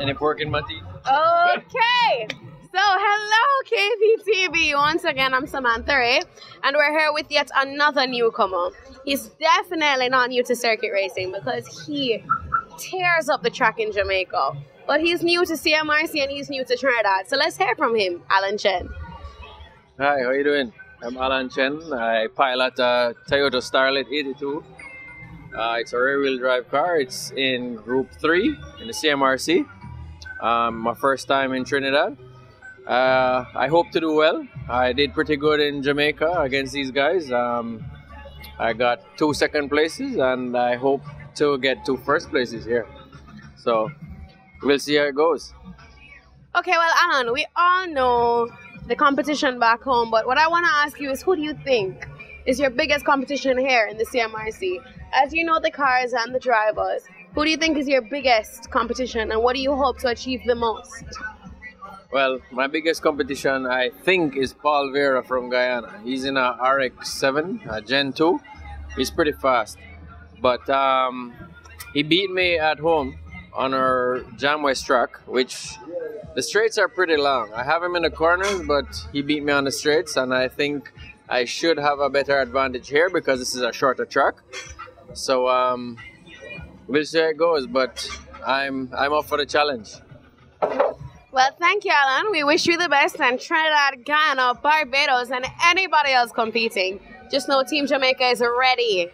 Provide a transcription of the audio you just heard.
Any pork in my teeth? Okay. So, hello KPTV. Once again, I'm Samantha Ray, and we're here with yet another newcomer. He's definitely not new to circuit racing because he tears up the track in Jamaica. But he's new to CMRC and he's new to Trinidad. So let's hear from him, Alan Chen. Hi, how you doing? I'm Alan Chen. I pilot a Toyota Starlet 82. It's a rear-wheel drive car. It's in Group 3 in the CMRC. My first time in Trinidad. I hope to do well. I did pretty good in Jamaica against these guys. I got 2 second places and I hope to get 2 first places here. So we'll see how it goes. Okay, well, Alan, we all know the competition back home, but what I want to ask you is, who do you think is your biggest competition here in the CMRC? As you know the cars and the drivers, who do you think is your biggest competition and what do you hope to achieve the most? Well, my biggest competition, I think, is Paul Vera from Guyana. He's in a RX-7, a Gen 2. He's pretty fast. But he beat me at home on our Jam West track, which the straights are pretty long. I have him in the corners, but he beat me on the straights, and I think I should have a better advantage here because this is a shorter track. So we'll see how it goes, but I'm up for the challenge. Well, thank you, Alan. We wish you the best, and Trinidad, Guyana, Barbados, and anybody else competing. Just know Team Jamaica is ready.